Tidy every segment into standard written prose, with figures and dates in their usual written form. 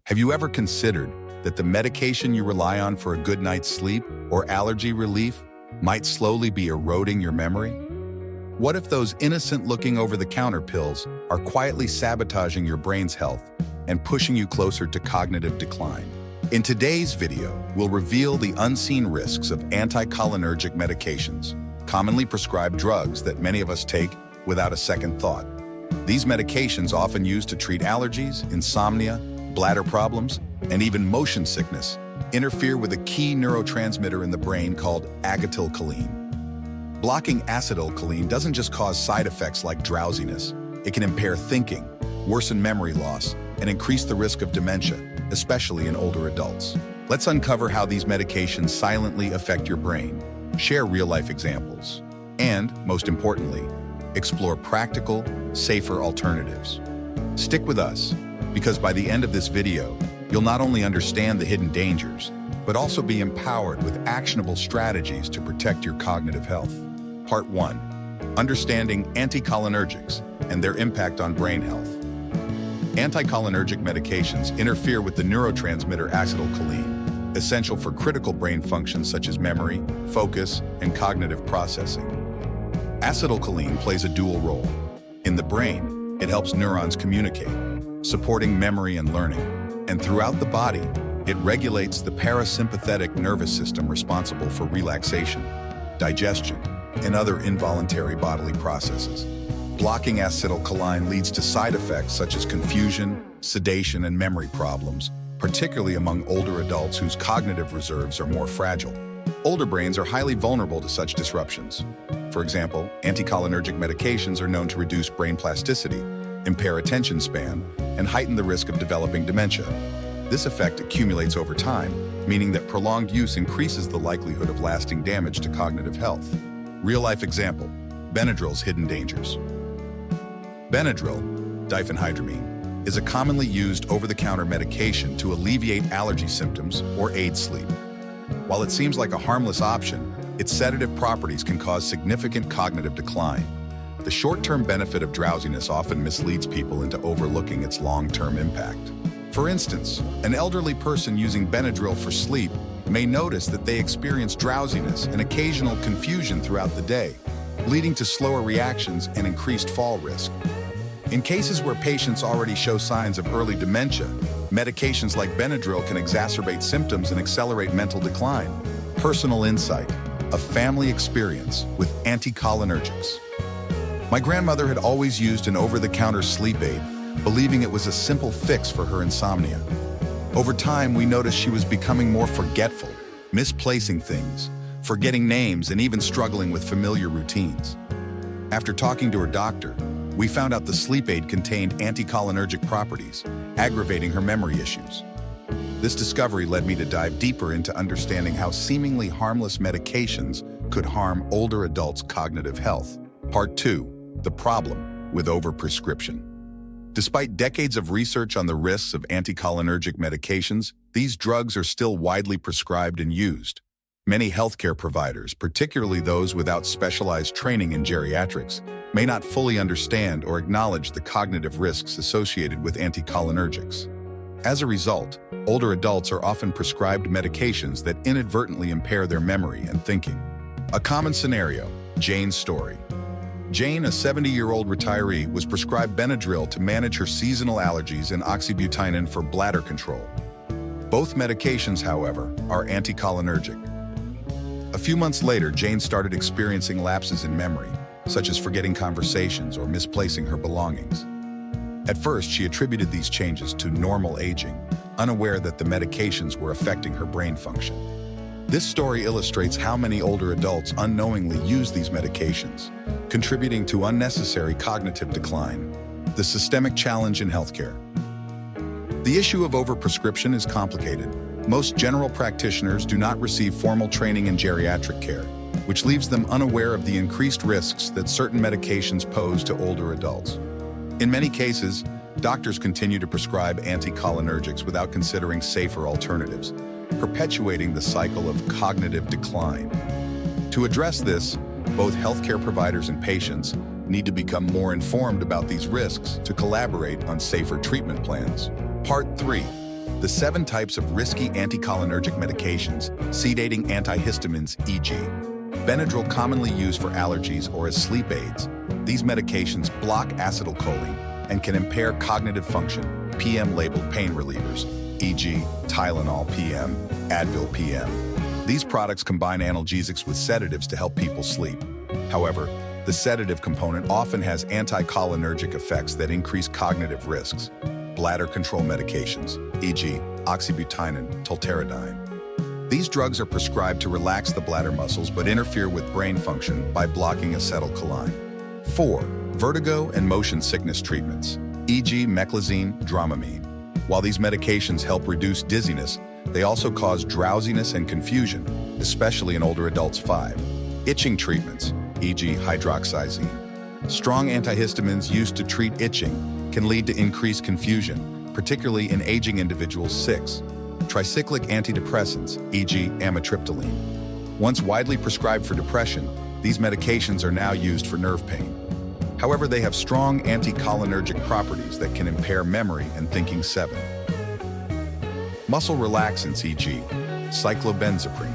Have you ever considered that the medication you rely on for a good night's sleep or allergy relief might slowly be eroding your memory? What if those innocent-looking over-the-counter pills are quietly sabotaging your brain's health and pushing you closer to cognitive decline? In today's video, we'll reveal the unseen risks of anticholinergic medications, commonly prescribed drugs that many of us take without a second thought. These medications, often used to treat allergies, insomnia, bladder problems, and even motion sickness, interfere with a key neurotransmitter in the brain called acetylcholine. Blocking acetylcholine doesn't just cause side effects like drowsiness. It can impair thinking, worsen memory loss, and increase the risk of dementia, especially in older adults. Let's uncover how these medications silently affect your brain, share real-life examples, and, most importantly, explore practical, safer alternatives. Stick with us, because by the end of this video, you'll not only understand the hidden dangers, but also be empowered with actionable strategies to protect your cognitive health. Part 1. Understanding anticholinergics and their impact on brain health. Anticholinergic medications interfere with the neurotransmitter acetylcholine, essential for critical brain functions such as memory, focus, and cognitive processing. Acetylcholine plays a dual role. In the brain, it helps neurons communicate, supporting memory and learning. And throughout the body, it regulates the parasympathetic nervous system responsible for relaxation, digestion, and other involuntary bodily processes. Blocking acetylcholine leads to side effects such as confusion, sedation, and memory problems, particularly among older adults whose cognitive reserves are more fragile. Older brains are highly vulnerable to such disruptions. For example, anticholinergic medications are known to reduce brain plasticity, impair attention span, and heighten the risk of developing dementia. This effect accumulates over time, meaning that prolonged use increases the likelihood of lasting damage to cognitive health. Real-life example, Benadryl's hidden dangers. Benadryl, diphenhydramine, is a commonly used over-the-counter medication to alleviate allergy symptoms or aid sleep. While it seems like a harmless option, its sedative properties can cause significant cognitive decline. The short-term benefit of drowsiness often misleads people into overlooking its long-term impact. For instance, an elderly person using Benadryl for sleep may notice that they experience drowsiness and occasional confusion throughout the day, leading to slower reactions and increased fall risk. In cases where patients already show signs of early dementia, medications like Benadryl can exacerbate symptoms and accelerate mental decline. Personal insight, a family experience with anticholinergics. My grandmother had always used an over-the-counter sleep aid, believing it was a simple fix for her insomnia. Over time, we noticed she was becoming more forgetful, misplacing things, forgetting names, and even struggling with familiar routines. After talking to her doctor, we found out the sleep aid contained anticholinergic properties, aggravating her memory issues. This discovery led me to dive deeper into understanding how seemingly harmless medications could harm older adults' cognitive health. Part 2. The problem with overprescription. Despite decades of research on the risks of anticholinergic medications, these drugs are still widely prescribed and used. Many healthcare providers, particularly those without specialized training in geriatrics, may not fully understand or acknowledge the cognitive risks associated with anticholinergics. As a result, older adults are often prescribed medications that inadvertently impair their memory and thinking. A common scenario, Jane's story. Jane, a 70-year-old retiree, was prescribed Benadryl to manage her seasonal allergies and oxybutynin for bladder control. Both medications, however, are anticholinergic. A few months later, Jane started experiencing lapses in memory, such as forgetting conversations or misplacing her belongings. At first, she attributed these changes to normal aging, unaware that the medications were affecting her brain function. This story illustrates how many older adults unknowingly use these medications, contributing to unnecessary cognitive decline. The systemic challenge in healthcare. The issue of overprescription is complicated. Most general practitioners do not receive formal training in geriatric care, which leaves them unaware of the increased risks that certain medications pose to older adults. In many cases, doctors continue to prescribe anticholinergics without considering safer alternatives, perpetuating the cycle of cognitive decline. To address this, both healthcare providers and patients need to become more informed about these risks to collaborate on safer treatment plans. Part 3. The 7 types of risky anticholinergic medications, sedating antihistamines, e.g. Benadryl, commonly used for allergies or as sleep aids. These medications block acetylcholine and can impair cognitive function. PM-labeled pain relievers, e.g. Tylenol PM, Advil PM. These products combine analgesics with sedatives to help people sleep. However, the sedative component often has anticholinergic effects that increase cognitive risks. Bladder control medications, e.g. oxybutynin, tolterodine. These drugs are prescribed to relax the bladder muscles but interfere with brain function by blocking acetylcholine. 4. Vertigo and motion sickness treatments, e.g. meclizine, dramamine. While these medications help reduce dizziness, they also cause drowsiness and confusion, especially in older adults. 5. Itching treatments, e.g. hydroxyzine. Strong antihistamines used to treat itching can lead to increased confusion, particularly in aging individuals. 6. Tricyclic antidepressants, e.g. amitriptyline. Once widely prescribed for depression, these medications are now used for nerve pain. However, they have strong anticholinergic properties that can impair memory and thinking. 7. Muscle relaxants, e.g. cyclobenzaprine.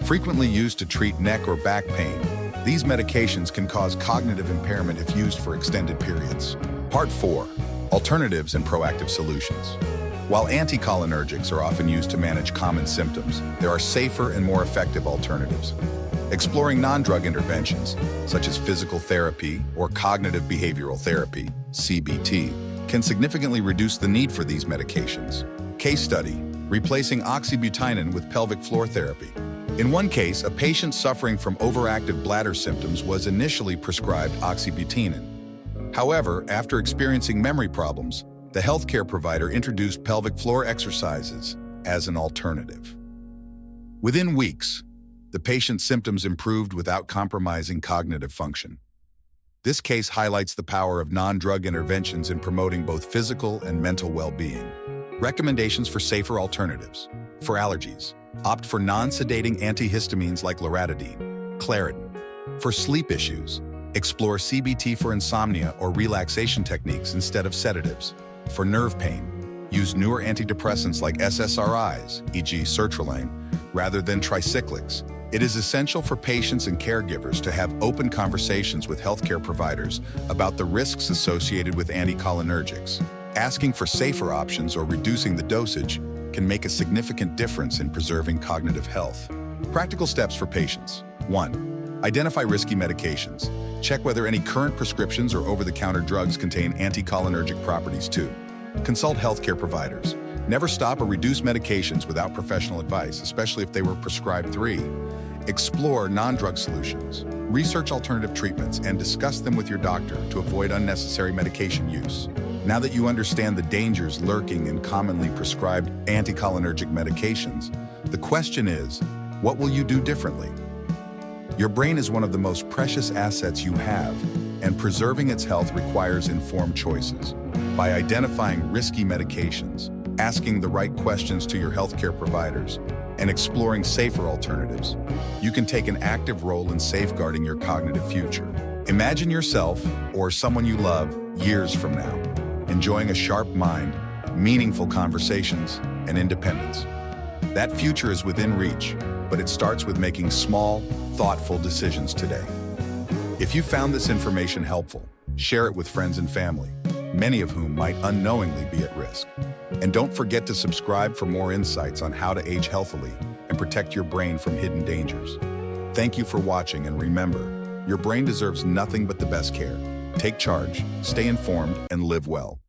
Frequently used to treat neck or back pain, these medications can cause cognitive impairment if used for extended periods. Part 4. Alternatives and proactive solutions. While anticholinergics are often used to manage common symptoms, there are safer and more effective alternatives. Exploring non-drug interventions, such as physical therapy or cognitive behavioral therapy, CBT, can significantly reduce the need for these medications. Case study: replacing oxybutynin with pelvic floor therapy. In one case, a patient suffering from overactive bladder symptoms was initially prescribed oxybutynin. However, after experiencing memory problems, the healthcare provider introduced pelvic floor exercises as an alternative. Within weeks, the patient's symptoms improved without compromising cognitive function. This case highlights the power of non-drug interventions in promoting both physical and mental well-being. Recommendations for safer alternatives. For allergies, opt for non-sedating antihistamines like loratadine, Claritin. For sleep issues, explore CBT for insomnia or relaxation techniques instead of sedatives. For nerve pain, use newer antidepressants like SSRIs, e.g. sertraline, rather than tricyclics. It is essential for patients and caregivers to have open conversations with healthcare providers about the risks associated with anticholinergics. Asking for safer options or reducing the dosage can make a significant difference in preserving cognitive health. Practical steps for patients. 1. Identify risky medications. Check whether any current prescriptions or over-the-counter drugs contain anticholinergic properties. 2. Consult healthcare providers. Never stop or reduce medications without professional advice, especially if they were prescribed. 3. Explore non-drug solutions. Research alternative treatments and discuss them with your doctor to avoid unnecessary medication use. Now that you understand the dangers lurking in commonly prescribed anticholinergic medications, the question is, what will you do differently? Your brain is one of the most precious assets you have, and preserving its health requires informed choices. By identifying risky medications, asking the right questions to your healthcare providers, and exploring safer alternatives, you can take an active role in safeguarding your cognitive future. Imagine yourself, or someone you love, years from now, enjoying a sharp mind, meaningful conversations, and independence. That future is within reach, but it starts with making small, thoughtful decisions today. If you found this information helpful, share it with friends and family, many of whom might unknowingly be at risk. And don't forget to subscribe for more insights on how to age healthily and protect your brain from hidden dangers. Thank you for watching, and remember, your brain deserves nothing but the best care. Take charge, stay informed, and live well.